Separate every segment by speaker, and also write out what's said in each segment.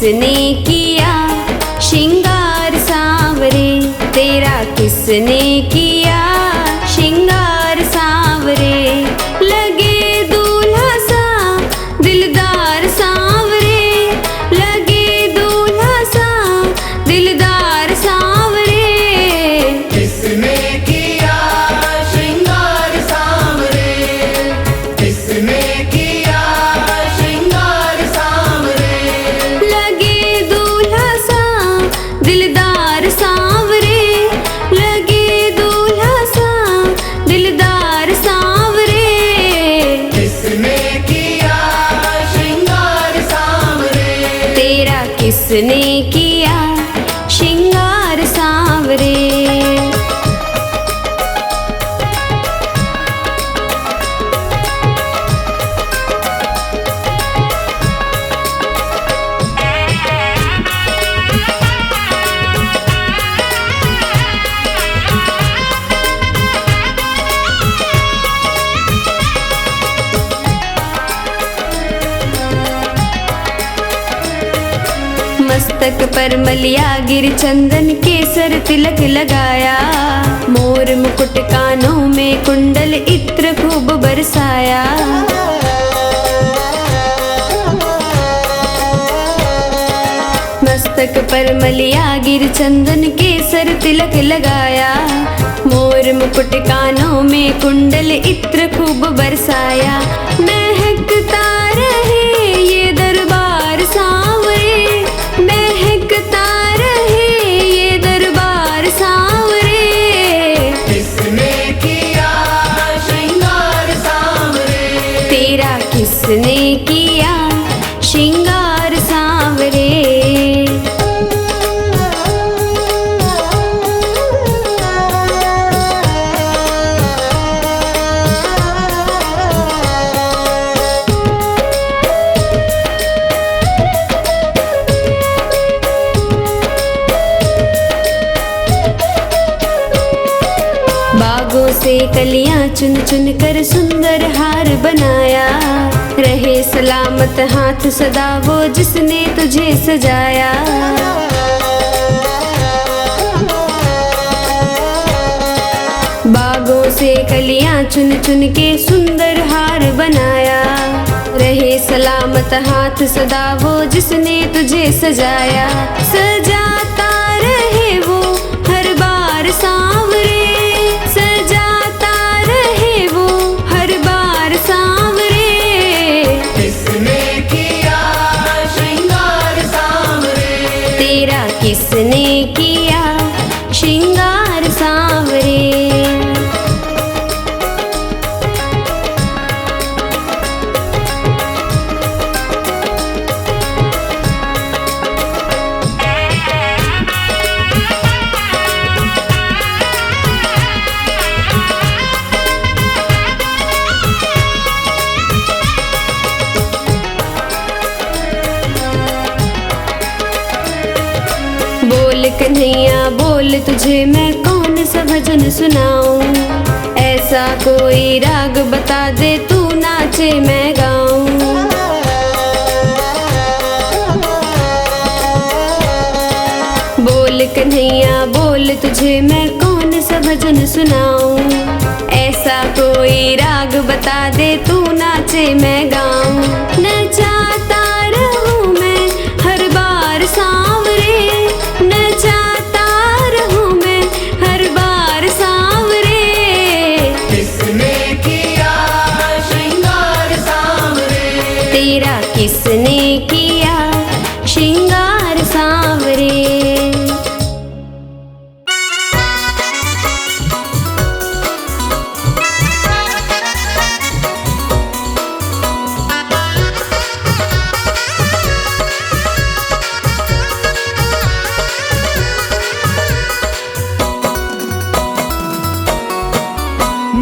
Speaker 1: किसने किया श्रृंगार सांवरे, तेरा किसने किया श्रृंगार सांवरे। लगे दूल्हा सा दिलदार सांवरे, लगे दूल्हा सा दिलदार सांवरे।
Speaker 2: किसने किया श्रृंगार सांवरे, किसने किया श्रृंगार सांवरे।
Speaker 1: लगे दूल्हा सा दिलदार सांवरे, लगे दूल्हा सा दिलदार सांवरे।
Speaker 2: किसने किया श्रृंगार सांवरे,
Speaker 1: तेरा किसने किया श्रृंगार सांवरे। मस्तक पर मलिया गिर चंदन केसर तिलक लगाया, मोर मुकुट कानों में कुंडल इत्र खूब बरसाया। मस्तक पर मलिया गिर चंदन केसर तिलक लगाया, मोर मुकुट कानों में कुंडल इत्र खूब बरसाया। महकता रहे ये दरबार सांवरे, महकता रहे ये दरबार सांवरे।
Speaker 2: किसने किया श्रृंगार सांवरे,
Speaker 1: तेरा किसने किया श्रृंगार सांवरे। बागों से कलियां चुन चुन कर सुंदर हार बनाया, रहे सलामत हाथ सदा वो जिसने तुझे सजाया। बागों से कलियां चुन चुन के सुंदर हार बनाया, रहे सलामत हाथ सदा वो जिसने तुझे सजाया। सजाता रहे वो हर बार सांवरे, सजाता रहे वो हर बार सांवरे।
Speaker 2: किसने किया श्रृंगार सांवरे,
Speaker 1: तेरा किसने किया श्रृंगार सांवरे। बोल कन्हैया बोल तुझे मैं कौन सा भजन सुनाऊं, ऐसा कोई राग बता दे तू नाचे मैं गाऊं। बोल कन्हैया बोल तुझे मैं कौन सा भजन सुनाऊं, ऐसा कोई राग बता दे तू नाचे मैं गाऊं। नचाता रहूं मैं हर बार सांवरे, नचाता रहूं मैं हर बार सांवरे।
Speaker 2: किसने किया श्रृंगार सांवरे,
Speaker 1: तेरा किसने किया श्रृंगार सांवरे।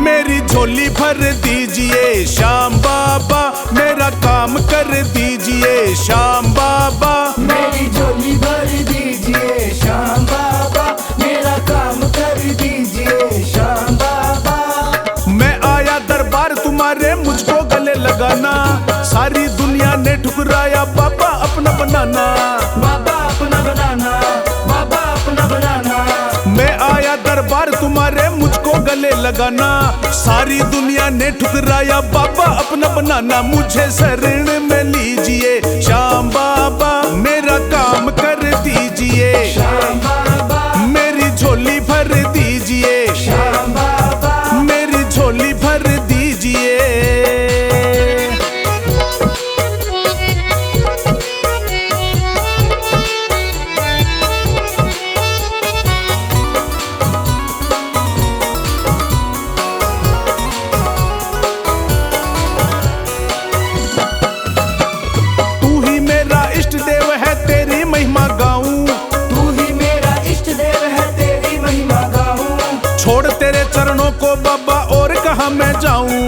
Speaker 3: मेरी झोली भर दीजिए श्याम बाबा, मेरा काम कर दीजिए श्याम बाबा।
Speaker 2: मेरी झोली भर दीजिए श्याम बाबा, मेरा काम कर दीजिए श्याम बाबा।
Speaker 3: मैं आया दरबार तुम्हारे, मुझको गले लगाना, सारी दुनिया ने ठुकराया बाबा अपना बनाना। हार तुम्हारे मुझको गले लगाना। सारी दुनिया ने ठुकराया बाबा अपना बनाना। मुझे शरण में लीजिए श्याम बाबा, मेरा काम कर दीजिए
Speaker 2: श्याम बाबा,
Speaker 3: मेरी झोली भर दीजिए
Speaker 2: श्याम बाबा,
Speaker 3: मेरी झोली भर दीजिए। तू ही मेरा इष्ट देव है, तेरी महिमा गाऊं।
Speaker 2: तू ही मेरा इष्ट देव है, तेरी महिमा गाऊं।
Speaker 3: छोड़ तेरे चरणों को बाबा और कहाँ मैं जाऊं।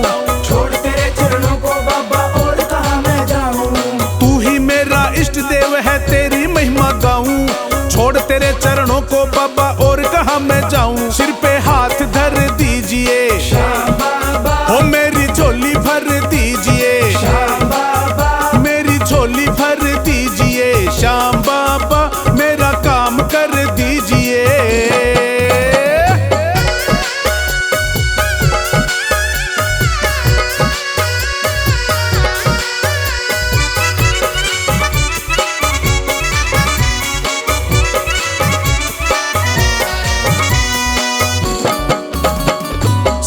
Speaker 2: छोड़ तेरे चरणों को बाबा और कहाँ मैं जाऊं।
Speaker 3: तू ही मेरा इष्ट देव है, तेरी महिमा गाऊं। छोड़ तेरे चरणों को बाबा और कहाँ मैं जाऊं। सिर पे हाथ धर दीजिए
Speaker 2: श्याम बाबा,
Speaker 3: हो मेरी झोली भर दीजिए
Speaker 2: श्याम बाबा,
Speaker 3: मेरी झोली भर दीजिए श्याम बाबा, मेरा काम कर दीजिए।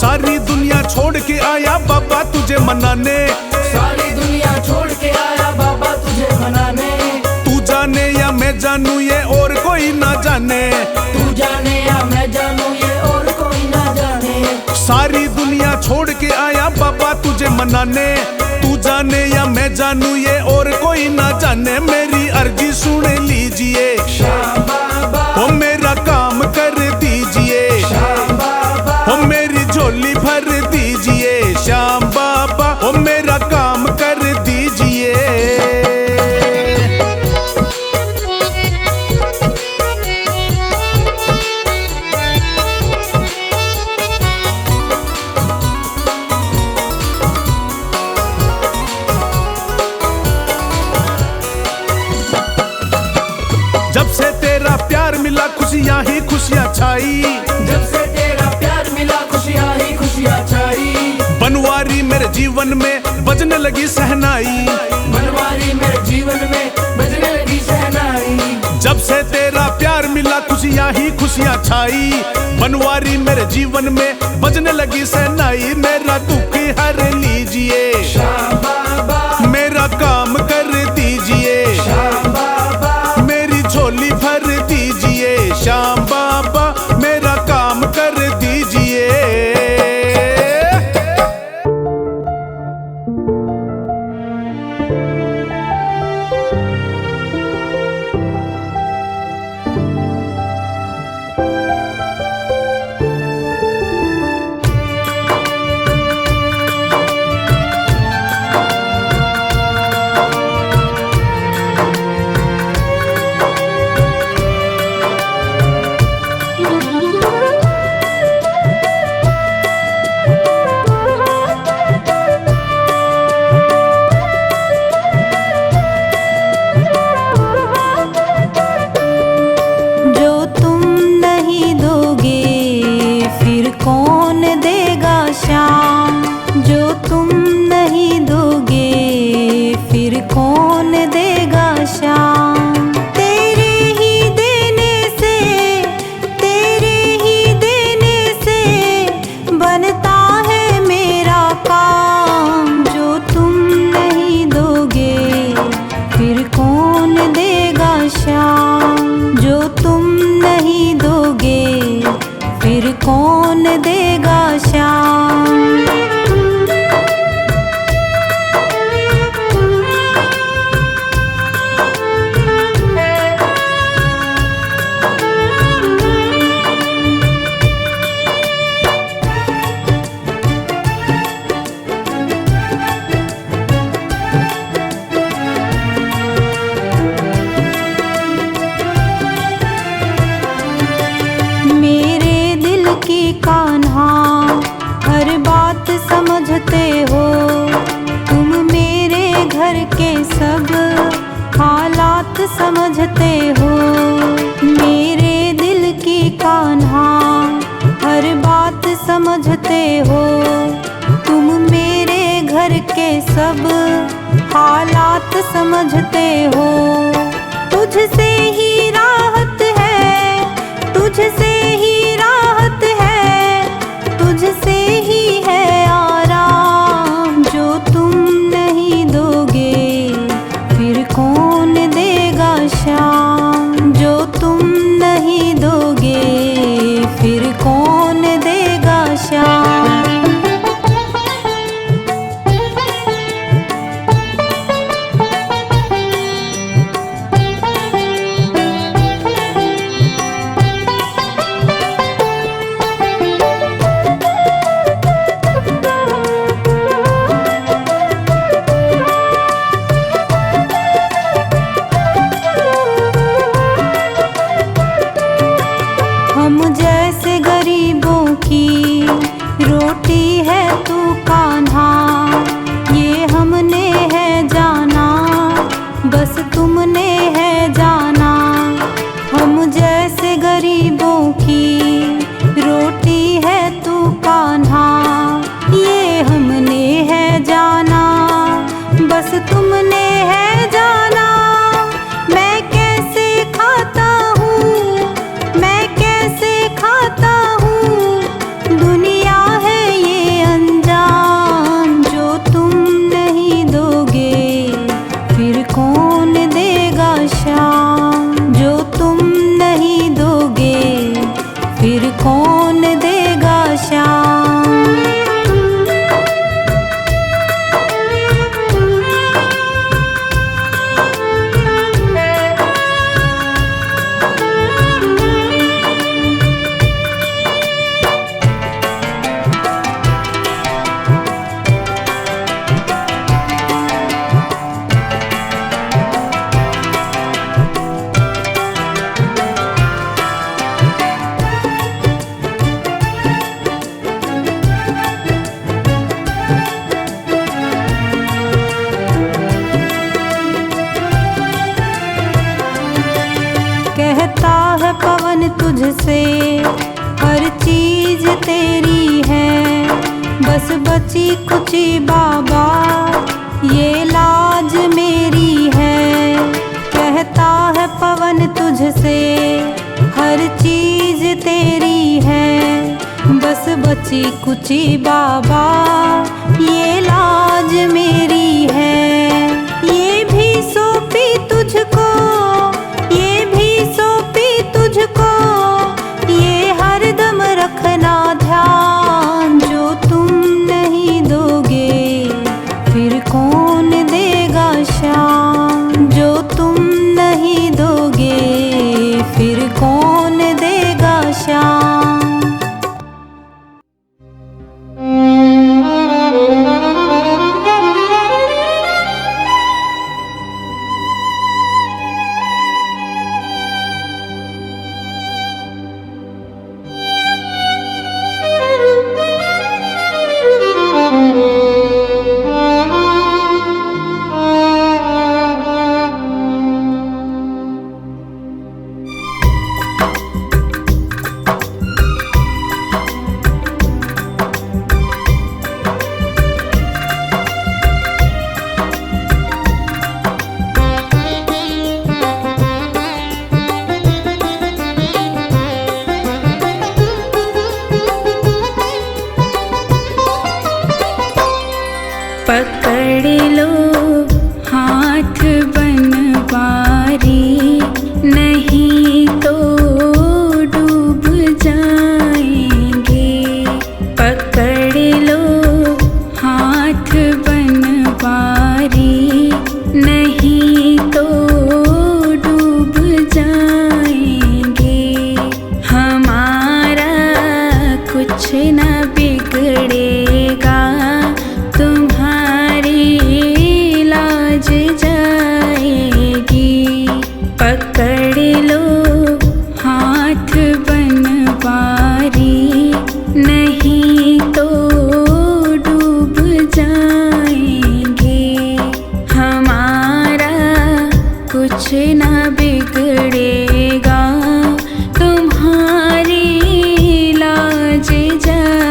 Speaker 3: सारी दुनिया छोड़ के आया बाबा तुझे मनाने।
Speaker 2: सारी दुनिया छोड़ के आया बाबा तुझे मनाने।
Speaker 3: तू जाने या मैं जानू ये और कोई ना जाने।
Speaker 2: तू जाने या मैं जानू ये और कोई ना जाने।
Speaker 3: सारी दुनिया छोड़ के आया बाबा तुझे मनाने। तू जाने या मैं जानू ये और कोई ना जाने। मेरी अर्जी सुन लीजिए
Speaker 2: श्याम बाबा,
Speaker 3: हो मेरा काम कर दीजिए
Speaker 2: श्याम बाबा,
Speaker 3: हो मेरी झोली भर दीजिए श्याम बाबा, हो मेरा काम कर दीजिए। जब से तेरा प्यार मिला खुशियाँ ही खुशियाँ छाई।
Speaker 2: जब से तेरा प्यार मिला खुशियाँ ही खुशियाँ छाई।
Speaker 3: बनवारी मेरे जीवन में बजने लगी सहनाई।
Speaker 2: बनवारी मेरे जीवन में बजने लगी सहनाई।
Speaker 3: जब से तेरा प्यार मिला खुशियाँ ही खुशियाँ छाई। बनवारी मेरे जीवन में बजने लगी सहनाई। मेरा दुख हर लीजिए
Speaker 2: श्याम बाबा,
Speaker 3: मेरा काम कर दीजिए
Speaker 2: श्याम बाबा,
Speaker 3: मेरी झोली भर दीजिए श्याम बाबा, मेरा काम कर दीजिए।
Speaker 4: समझते हो, तुम मेरे घर के सब हालात समझते हो। तुझसे ही राहत है, तुझसे ही राहत है, तुझसे ही है आराम। जो तुम नहीं दोगे फिर कौन देगा शाम। जो तुम नहीं दोगे फिर कौन देगा शाम। हम जैसे गरीबों की रोटी है तू कान्हा, ये हमने है जाना, बस तुमने है जाना। हम जैसे गरीबों की रोटी है तू कान्हा, ये हमने है जाना, बस तुमने है जाना। मैं कैसे खाता हूँ, मैं कैसे खाता हूँ, दुनिया है ये अनजान। जो तुम नहीं दोगे फिर कौन देगा शाम। जो तुम नहीं दोगे फिर कौन देगा शाम। कहता है पवन तुझसे हर चीज तेरी है, बस बची कुची बाबा ये लाज मेरी है। कहता है पवन तुझसे हर चीज तेरी है, बस बची कुची बाबा ये लाज मेरी है। ये भी सौंपी तुझको, ये भी सौंपी तुझको, ये हरदम रखना ध्यान। जो तुम नहीं दोगे फिर कौन देगा शाम। जो तुम नहीं दोगे फिर कौन देगा शाम।
Speaker 5: पकड़ लो हाथ बनवारी, नहीं तो डूब जाएंगे। पकड़ लो हाथ बनवारी, नहीं तो डूब जाएंगे। हमारा कुछ न बिगड़ेगा, तुम्हारी लाज जाएगी। पकड़ लो हाथ बनवारी, नहीं तो डूब जाएंगे। हमारा कुछ न बिगड़ेगा, तुम्हारी लाज जाएगी।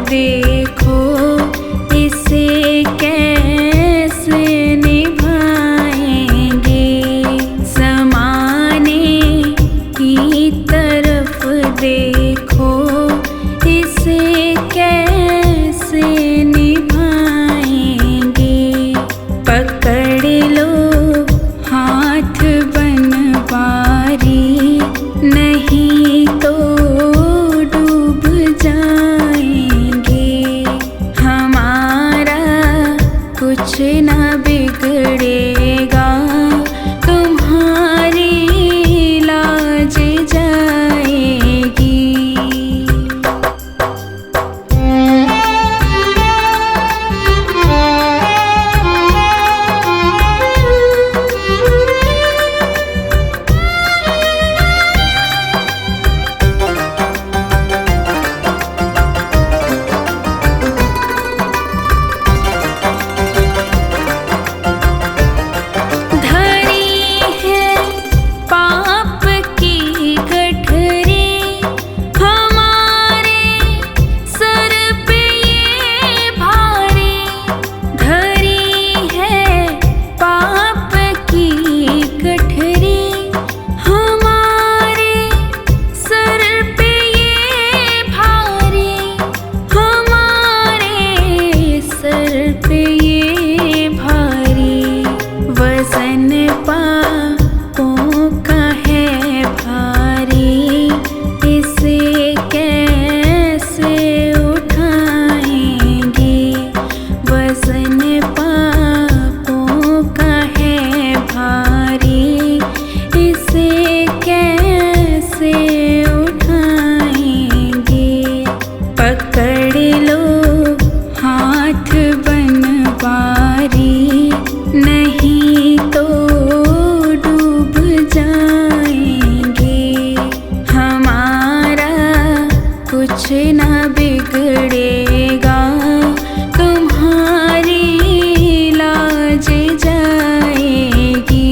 Speaker 5: देखो इसे कैसे निभाएंगे। ज़माने की तरफ देखो इसे कैसे निभाएंगे। पकड़ लो हाथ बनवारी, नहीं तो डूब जाएंगे। हमारा कुछ ना बिगड़ेगा, तुम्हारी लाज जाएगी। कुछ ना बिगड़ेगा, तुम्हारी लाज जाएगी।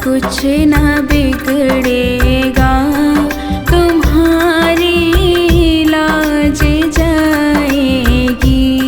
Speaker 5: कुछ ना बिगड़ेगा, तुम्हारी लाज जाएगी।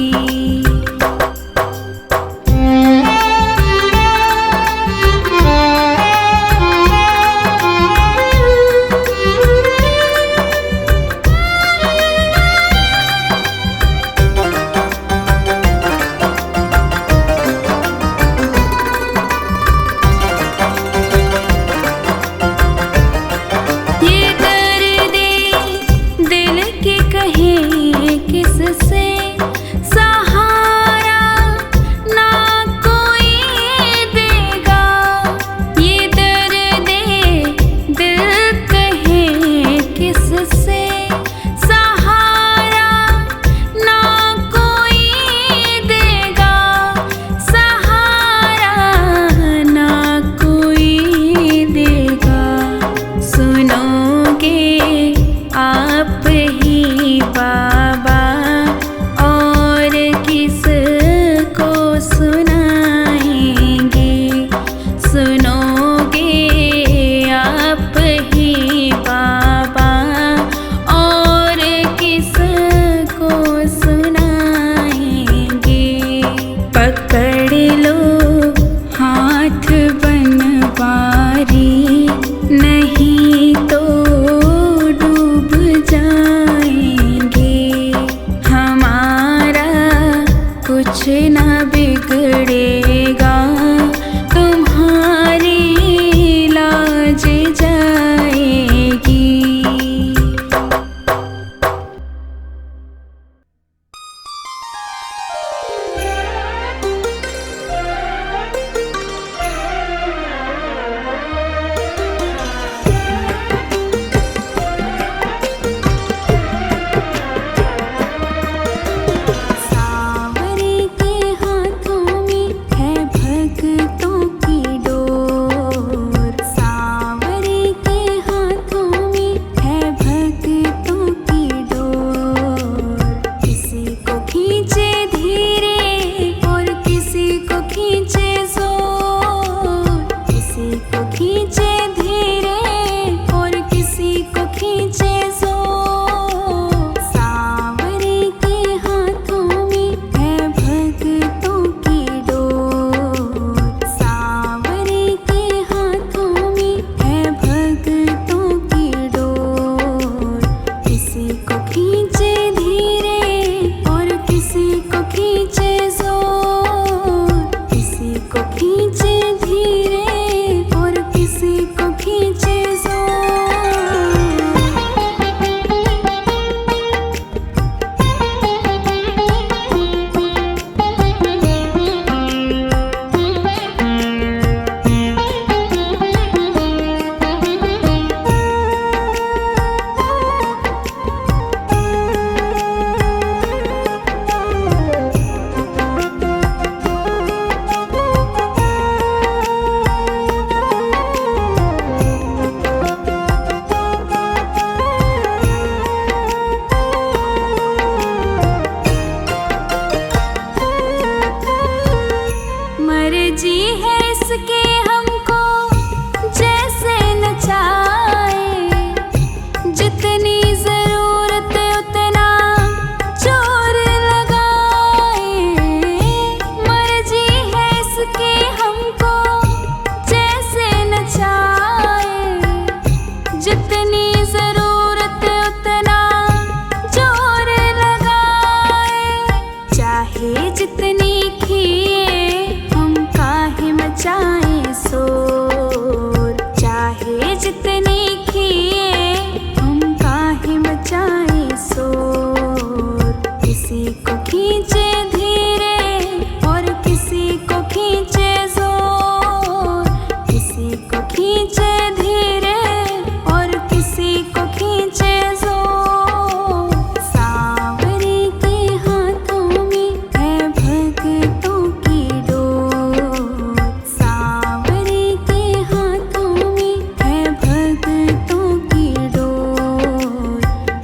Speaker 5: कुछ ना बिगड़ेगा, तुम्हारी लाज जाएगी।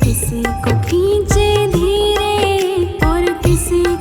Speaker 1: किसी को खींचे धीरे और किसी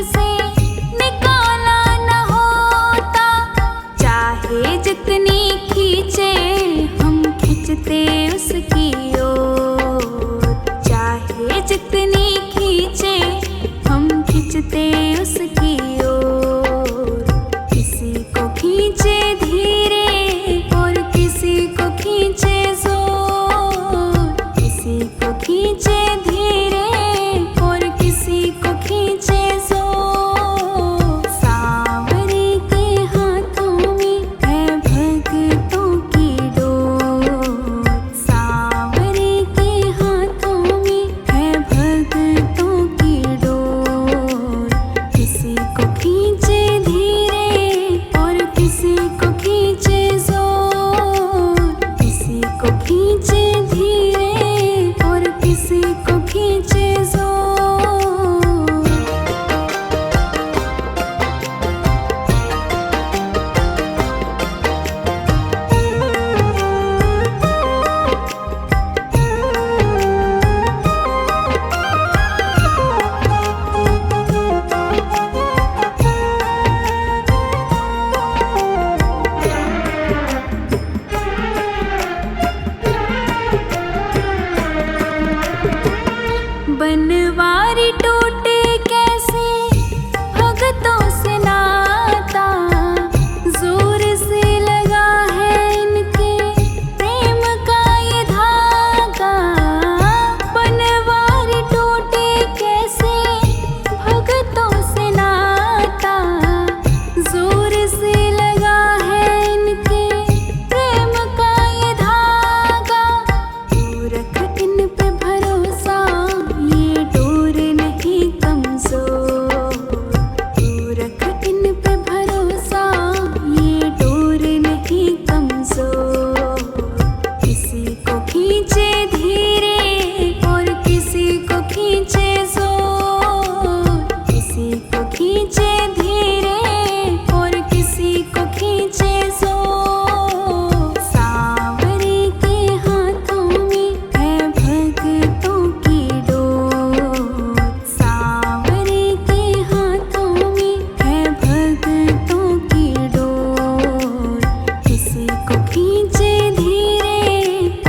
Speaker 5: से निकाला न होता। चाहे जितनी खींचे हम खींचते उसकी ओर, चाहे जितनी खींचे हम खींचते उसकी ओर। किसी को खींचे धीरे और किसी को खींचे जोर, किसी को खींचे धीरे और किसी को खींचे जोर। सांवरे के हाथों में है भक्तों की डोर, सांवरे के हाथों में है भक्तों की डोर। किसी को खींचे धीरे और किसी को खींचे जोर, किसी को खींचे धीरे और किसी को खींचे जोर। बनवारी टूटे कैसे भगतों से नाता, जोर से लगा है इनके प्रेम का ये धागा। बनवारी टूटे कैसे भगतों से नाता, जोर से लगा है इनके प्रेम का ये धागा। तू रख इन पे भरोसा ये डोर नहीं कमजोर, तू रख इन पे भरोसा ये डोर नहीं कमजोर। किसी को खींचे धीरे और किसी को खींचे जोर, किसी को खींचे धीरे और किसी को खींचे जोर। सांवरे के हाथों में है भक्तों की डोर, सांवरे के हाथों में है भक्तों की डोर। किसी को खींचे धीरे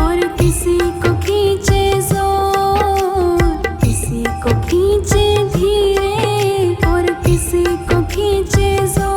Speaker 5: और किसी को खींचे जोर, किसी को खींचे धीरे और किसी को खींचे जोर।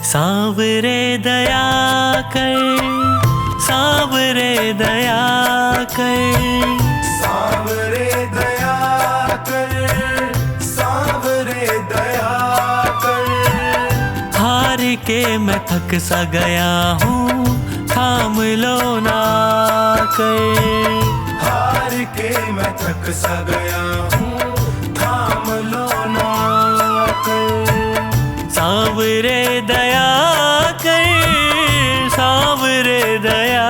Speaker 6: सांवरे दया कर, सांवरे दया कर,
Speaker 2: सांवरे दया कर, सांवरे दया कर।
Speaker 6: हार के मैं थक सा गया हूँ, थाम लो ना कर।
Speaker 2: हार के मैं थक सा गया हूँ, थाम लो ना कर।
Speaker 6: सांवरे दया कर, सांवरे दया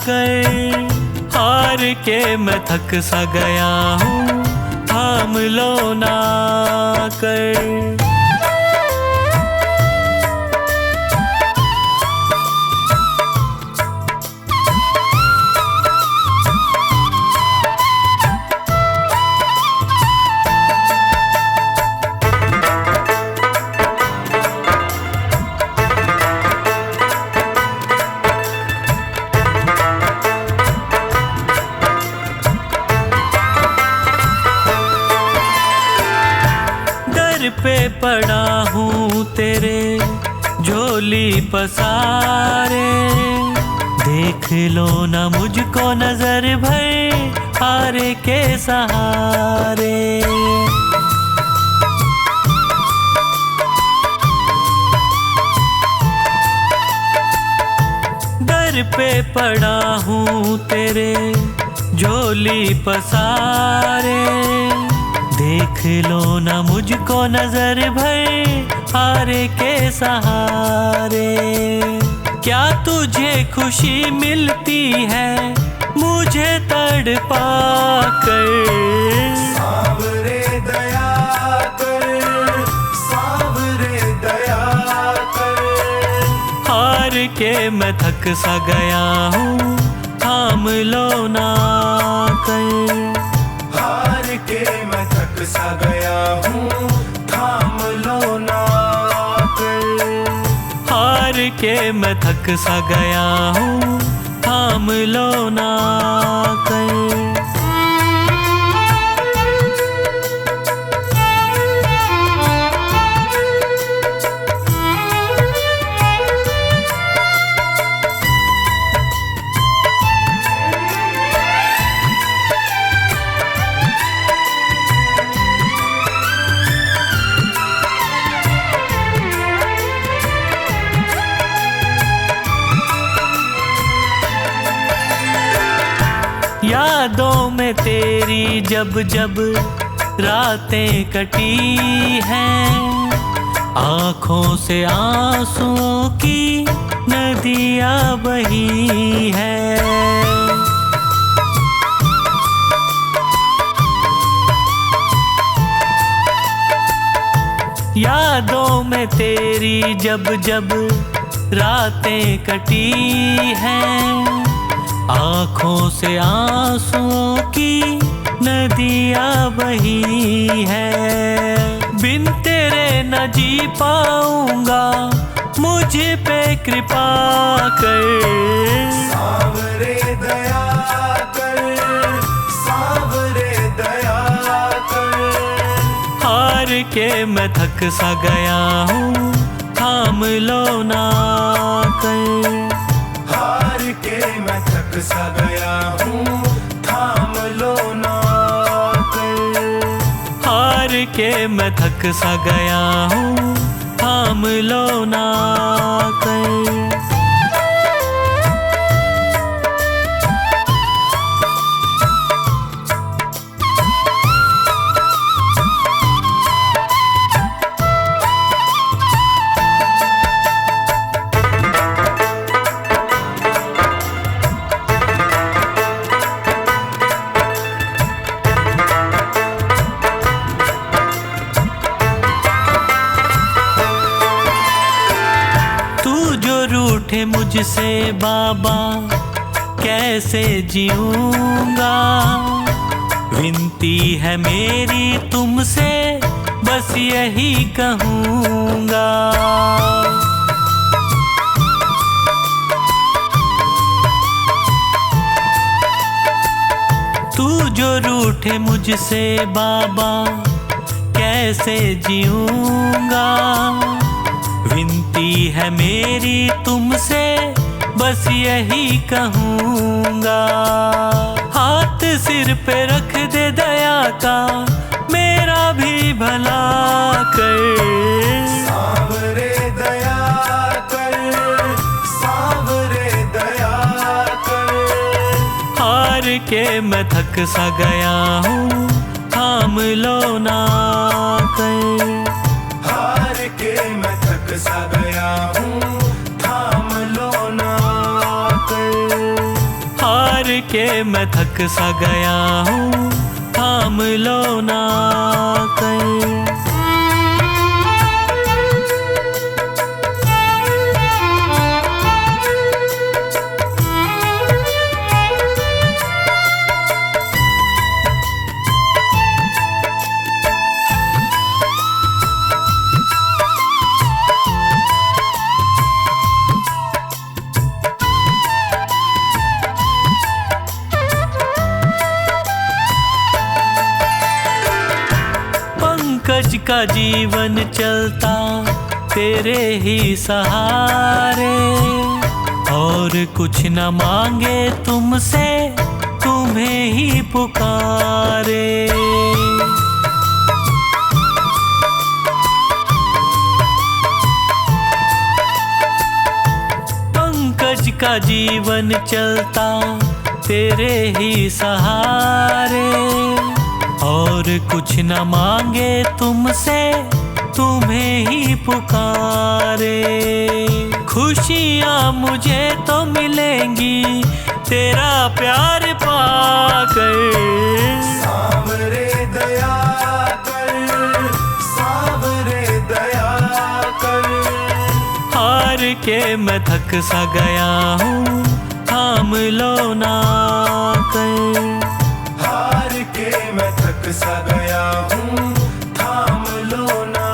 Speaker 6: कर। हार के मैं थक सा गया हूँ, थाम लो ना कर। पे पड़ा हूँ तेरे झोली पसारे। देख लो ना मुझको नजर भर हार के सहारे। दर पे पड़ा हूँ तेरे झोली पसारे, देख लो ना मुझको नजर भर हार के सहारे। क्या तुझे खुशी मिलती है मुझे तड़पा कर?
Speaker 2: सावरे दया कर, सावरे दया कर।
Speaker 6: हार के मैं थक सा गया हूँ, थाम लो ना कर।
Speaker 2: हार के मैं थक सा गया हूँ, थाम लो ना कर।
Speaker 6: हार के मैं थक सा गया हूँ, थाम लो ना कर। यादों में तेरी जब जब रातें कटी हैं, आँखों से आंसुओं की नदियाँ बही हैं। यादों में तेरी जब जब रातें कटी हैं, आँखों से आंसुओं की नदियाँ बही है। बिन तेरे न जी पाऊंगा, मुझ पे कृपा कर।
Speaker 2: सावरे दया कर, सावरे दया कर।
Speaker 6: हार के मैं थक सा गया हूँ, थाम लो ना कर।
Speaker 2: हार के मैं थक सा गया हूँ, थाम लो ना कर।
Speaker 6: हार के मैं थक सा गया हूँ, थाम लो ना कर। रूठे मुझसे बाबा कैसे जीऊंगा, विनती है मेरी तुमसे बस यही कहूँगा। तू जो रूठे मुझसे बाबा कैसे जीऊंगा, विनती है मेरी तुमसे बस यही कहूँगा। हाथ सिर पे रख दे दया का, मेरा भी भला कर।
Speaker 2: सावरे दया कर, सावरे दया कर।
Speaker 6: हार के मैं थक सा गया हूँ, थाम लो ना कर।
Speaker 2: हार के मैं थक सा गया हूँ, थाम लो ना कर।
Speaker 6: हार के मैं थक सा गया हूँ, थाम लो ना कर। पंकज का जीवन चलता तेरे ही सहारे, और कुछ न मांगे तुमसे तुम तुम्हें ही पुकारे। पंकज का जीवन चलता तेरे ही सहारे, और कुछ न मांगे तुमसे, तुम्हें ही पुकारे। खुशियाँ मुझे तो मिलेंगी तेरा प्यार पाकर।
Speaker 2: सांवरे दया कर, सांवरे दया कर।
Speaker 6: हार के मैं थक सा गया हूँ, थाम लो ना कर।
Speaker 2: हार के मैं थक सा गया हूँ, थाम लो ना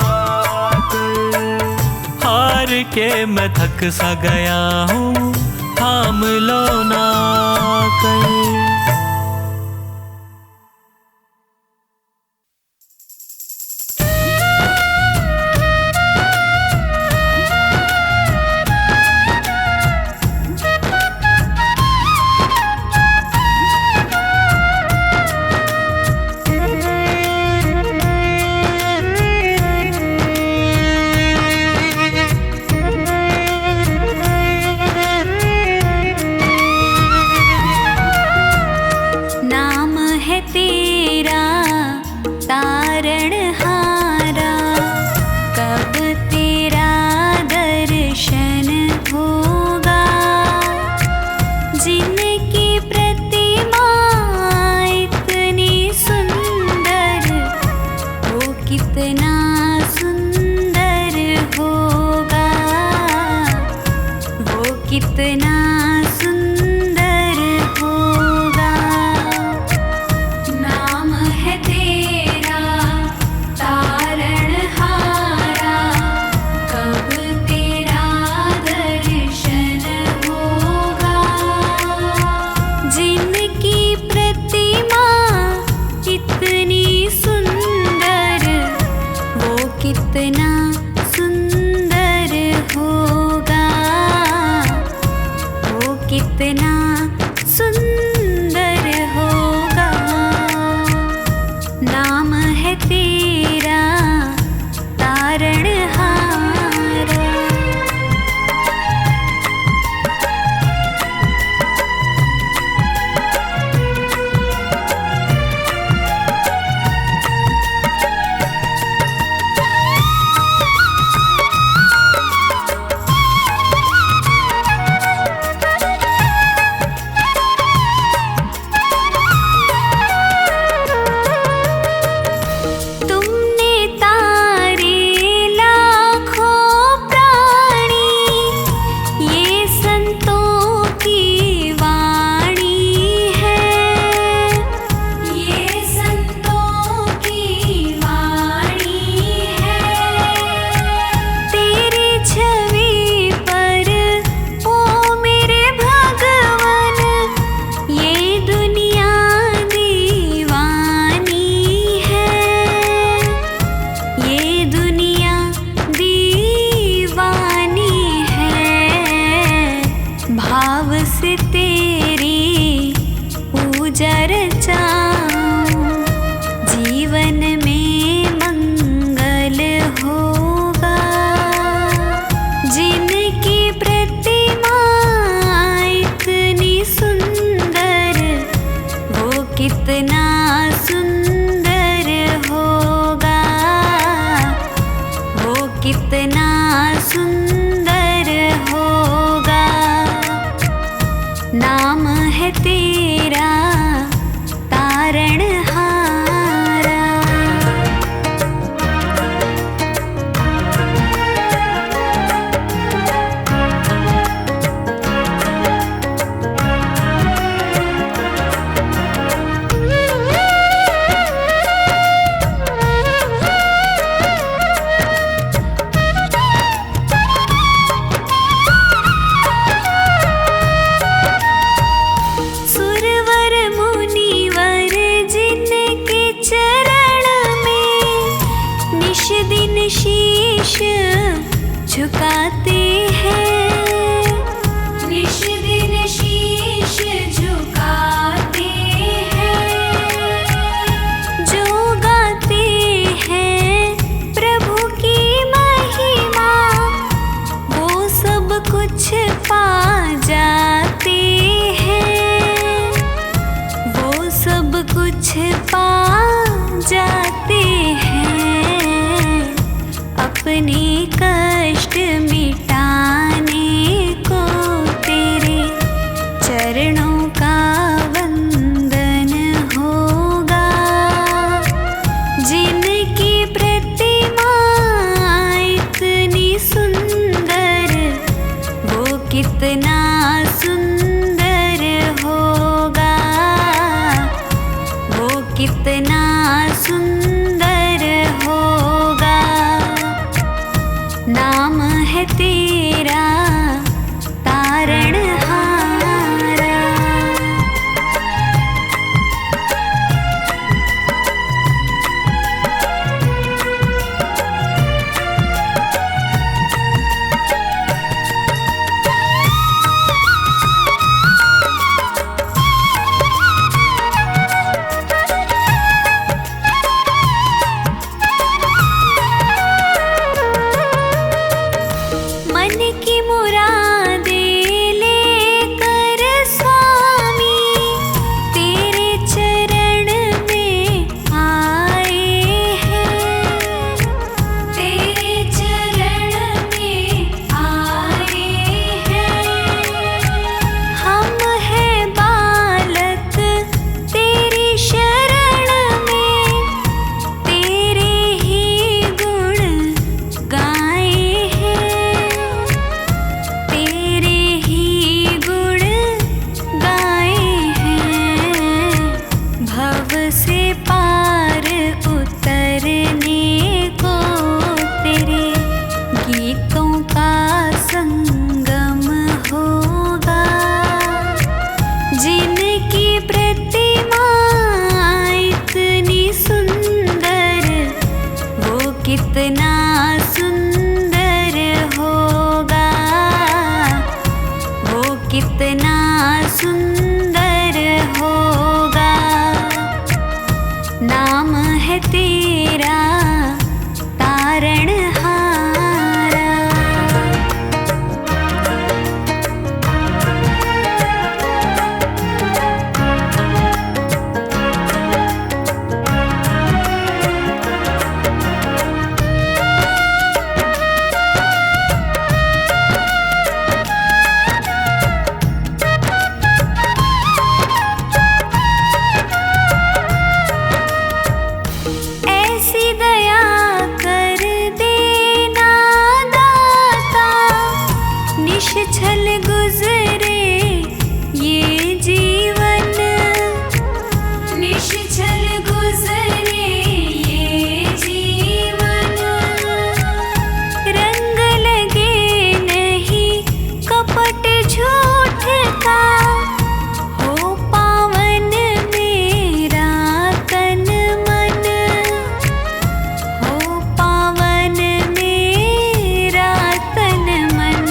Speaker 2: कर।
Speaker 6: हार के मैं थक सा गया हूँ, थाम लो ना कर।
Speaker 5: कितना सुंदर होगा। नाम है तेरा तारणहारा, कब तेरा दर्शन होगा। जिनकी प्रतिमा इतनी सुंदर, वो कितना सुंदर होगा, वो कितना सुंदर होगा। नाम है तेरा तारणहारा। तुमने तारे लाखों प्राणी, ये संतों की वाणी है, ये संतों की वाणी है। तेरी छवि पर ओ मेरे भगवान, ये दुनिया दीवानी है, ये दुनिया दीवानी है। भाव से तेरी पूजा रचाऊं, जीवन में मंगल होगा। जिनकी प्रतिमा इतनी सुंदर, वो कितना सुंदर होगा, वो कितना सुंदर होगा। नाम है तेरा तारणहारा। सुरवर मुनिवर जिनके चरण में निश दिन शीश झुकाते हैं, निश दिन शीश झुकाते जाते हैं अपने कष्ट मिटाने को। तेरे चरणों का वंदन होगा। जिनकी प्रतिमा इतनी सुंदर, वो कितना सुंदर होगा, वो कितना सुंदर होगा। नाम है तेरा तारणहारा। मन की मुरादें लेकर स्वामी तेरे चरण में आए हैं, तेरे चरण में आए हैं। हम हैं बालक तेरी शरण में, तेरे ही गुण गाए हैं, तेरे ही गुण गाए हैं। भव से पार उतरने को तेरे गीतों का संगम होगा। जिनकी प्रतिमा इतनी सुंदर, वो कितना सुंदर होगा, वो कितना सुंदर होगा। नाम है तेरा तारणहारा। ऐसी दया कर देना दाता, निश्छल गुजरे ये जीवन, निश्छल गुजरे ये जीवन। रंग लगे नहीं कपट झूठ का, हो पावन मेरा तन मन, हो पावन मेरा तन मन।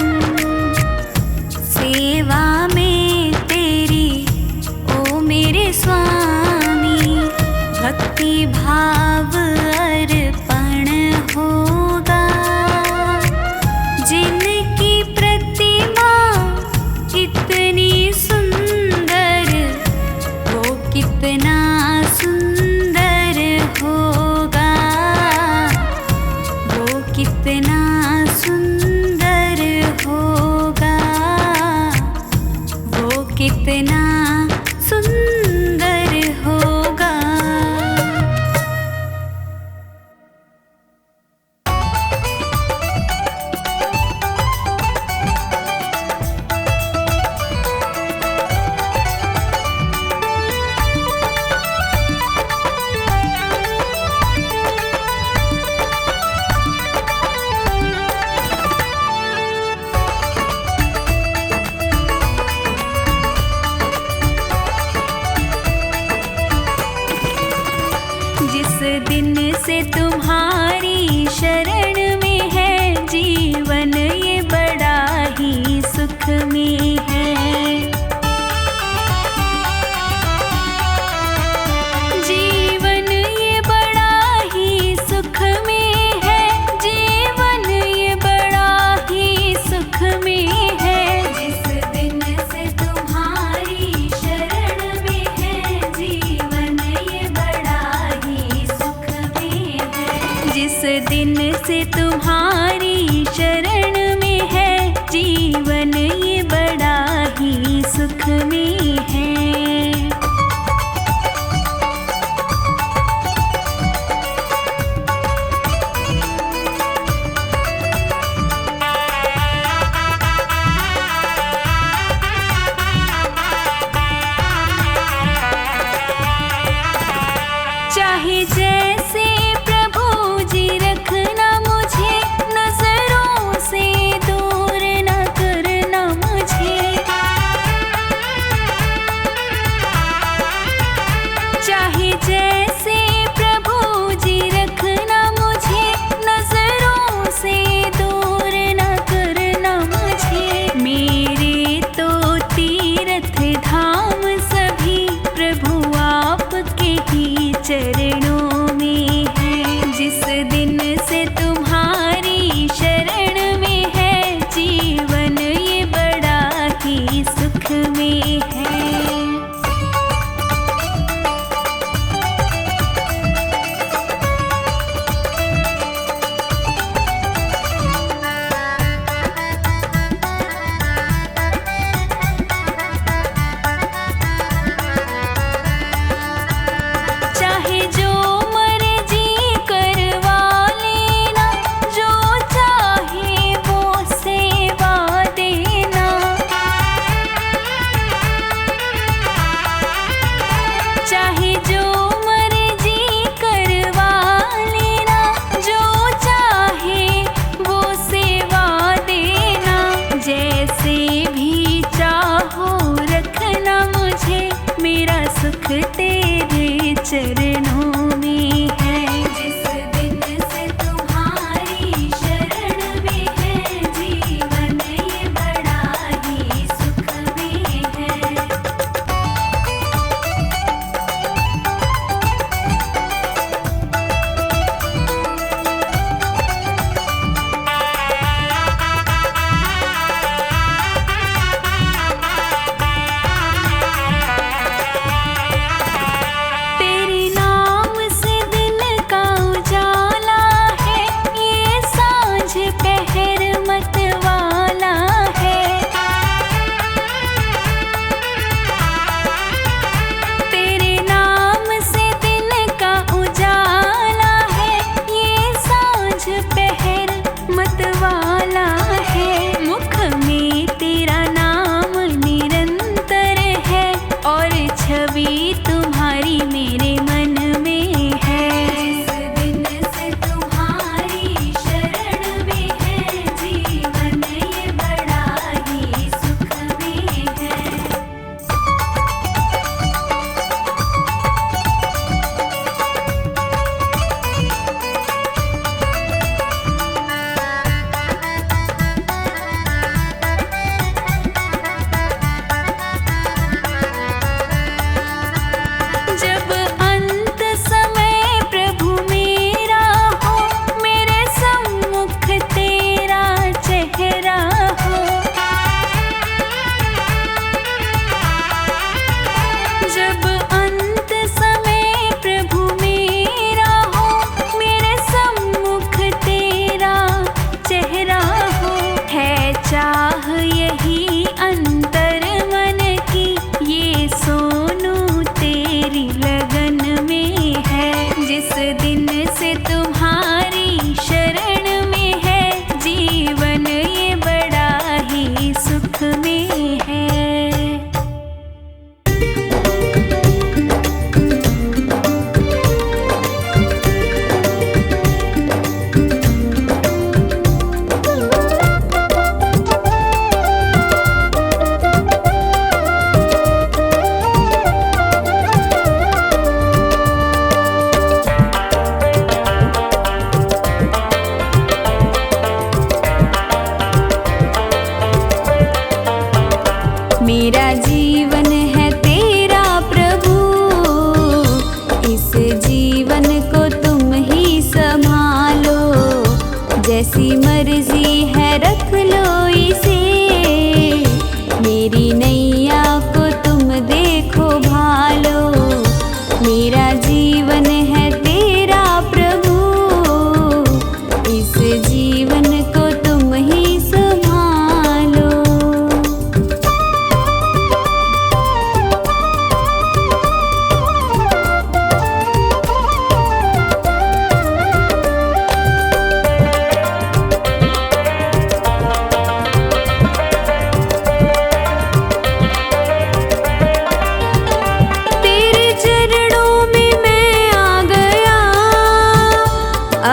Speaker 5: सेवा में तेरी ओ मेरे स्वामी, भक्ति भाव अर्पण होगा। जिनकी प्रतिमा इतनी सुंदर, वो कितना सुंदर होगा, वो कितना सुंदर होगा, वो कितना सुंदर होगा। जिस दिन से तुम्हारी शरण में है जीवन, ये बड़ा ही सुख में है। जीवन ये बड़ा ही सुख में है, जीवन ये बड़ा ही सुख में है। जिस दिन से तुम्हारी शरण में है जीवन, ये बड़ा ही सुख दिन से तुम्हारी शरण में है, जीवन ये बड़ा ही सुख में है। चाहे जैसे प्रभु जी रखना मुझे, नजरों से दूर न करना मुझे। चाहे जैसे प्रभु जी रखना मुझे, नजरों से दूर न करना मुझे। मेरे तो तीर्थ धाम सभी प्रभु आपके ही चरणों में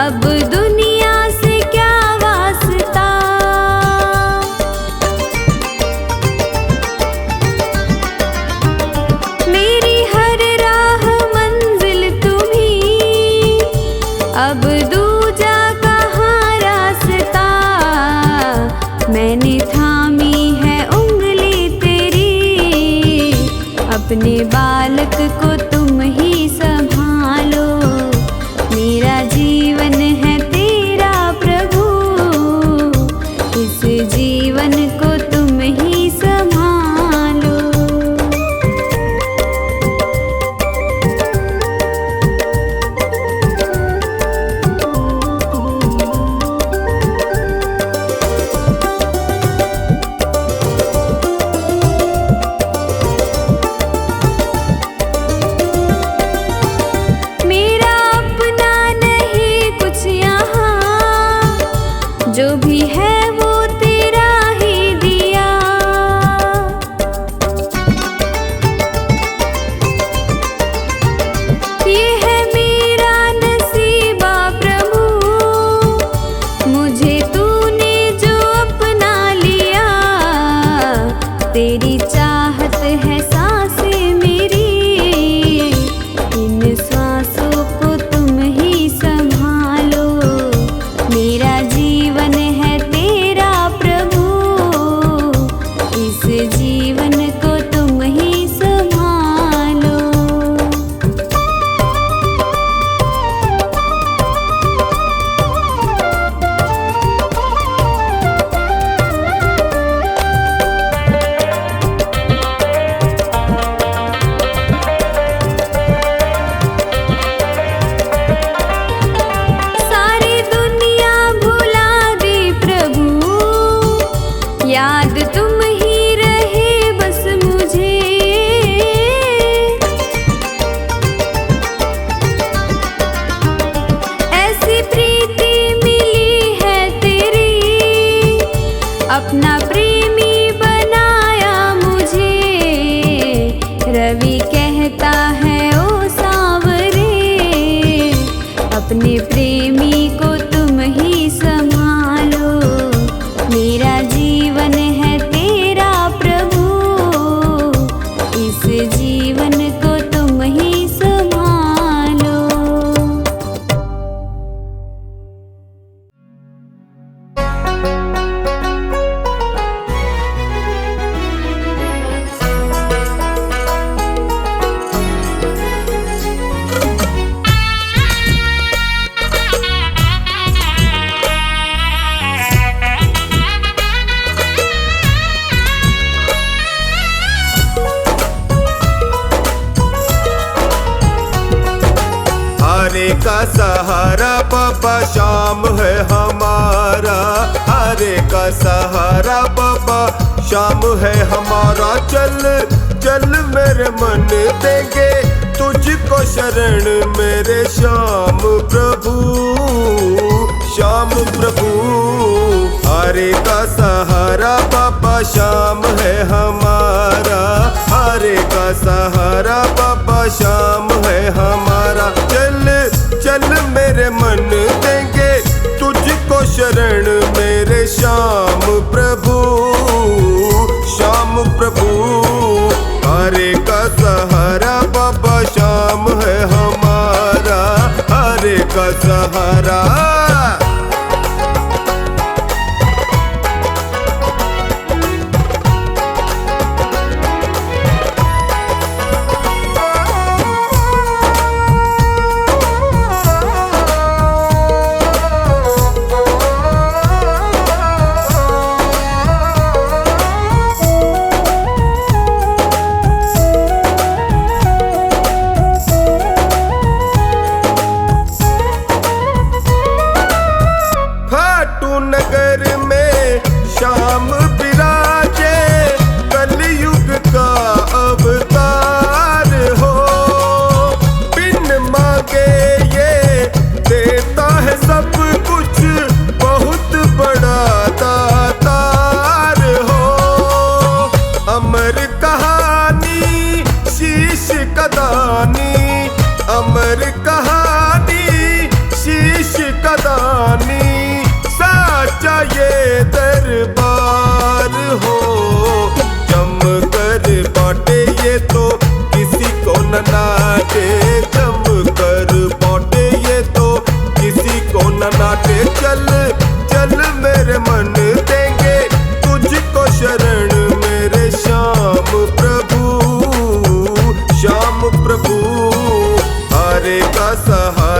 Speaker 1: अब दुनिया से क्या वास्ता, मेरी हर राह मंजिल तुम्ही, अब दूजा कहाँ रास्ता। मैंने थामी है उंगली तेरी, अपने बालक को तुम ही संभालो। मेरा जीवन है तेरा प्रभु, इस जीवन को तुम ही संभालो। मेरा अपना नहीं कुछ यहाँ, जो भी है वो तेरा ही दिया। ये है मेरा नसीबा प्रभु, मुझे तूने जो अपना लिया। तेरी चाहत है सांसें मेरी, इन श्वासों को तुम ही संभालो। मेरा जीवन है तेरा प्रभु, इस जीवन को तुम ही संभालो। सारी दुनिया भुला दे प्रभु, याद तुम ही रहे बस मुझे। ऐसी प्रीति मिली है तेरी, अपना प्रेमी बनाया मुझे। रवि कहता है ओ सांवरे, अपने प्रेमी को तुम ही संभालो। मेरा जीवन है तेरा प्रभु, इस जीवन को तुम ही संभालो।
Speaker 7: हरे का सहारा बाबा शाम है हमारा, हरे का सहारा बाबा शाम है हमारा। चल चल मेरे मन देंगे तुझको शरण मेरे श्याम प्रभु, श्याम प्रभु। हरे का सहारा बाबा शाम है हमारा, हरे का सहारा बाबा शाम है हमारा। चल चल मेरे मन देंगे तुझको शरण मेरे श्याम प्रभु, श्याम प्रभु। हरे का सहारा बाबा शाम है हमारा, हरे का सहारा।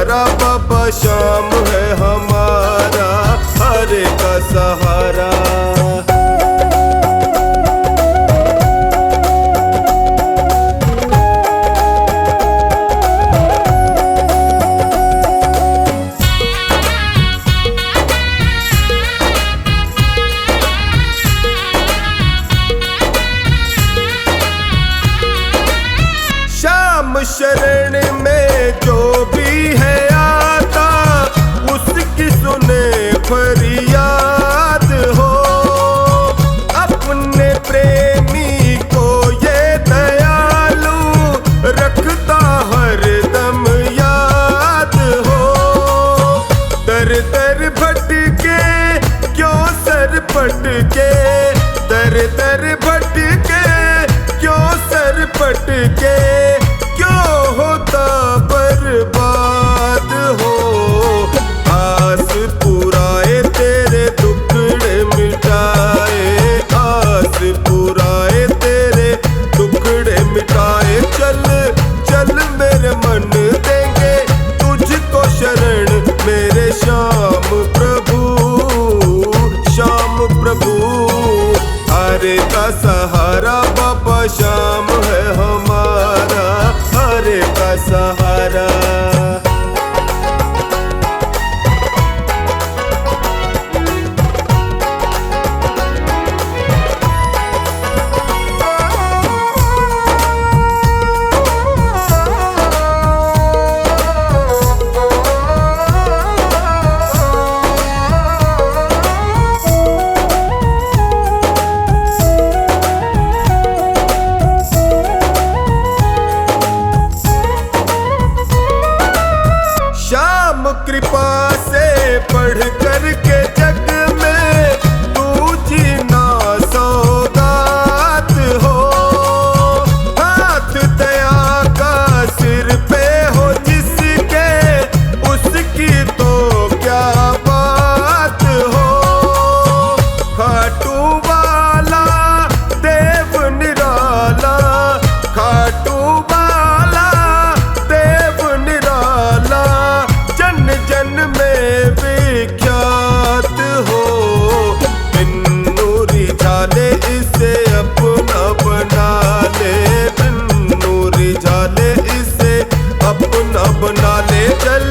Speaker 7: सहारा बाबा श्याम है हमारा, हरे का सहारा। शरण में जो भी है आता, उसकी सुने फरियाद हो। अपने प्रेमी को ये दयालु रखता हर दम याद हो। दर दर भटके क्यों सर पटके, दर दर भटके क्यों सर पटके, होता बर्बाद हो। आस पुराए तेरे टुकड़े मिटाए, आस पुराए तेरे टुकड़े मिटाए। चल चल मेरे मन देंगे तुझको शरण, मेरे श्याम प्रभु, श्याम प्रभु। हरे का सहारा बाबा श्याम है हमारा, हरे का सहारा। कृपा से पढ़ कर के जग में तू जीना सौगात हो। हाथ दया का सिर पे हो जिसके, उसकी तो क्या बात हो। खाटू वाला देव निराला, खाटू वाला देव निराला, जन में विख्यात हो। बिन्नूरी झाले इसे अपना बना ले, बिन्नूरी झाले इसे अपना बना ले। चल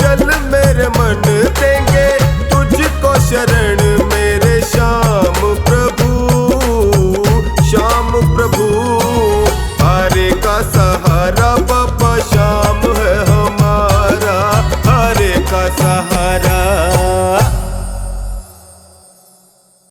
Speaker 7: चल मेरे मन देंगे तुझको शरण, मेरे श्याम प्रभु, श्याम प्रभु। हरे का सहारा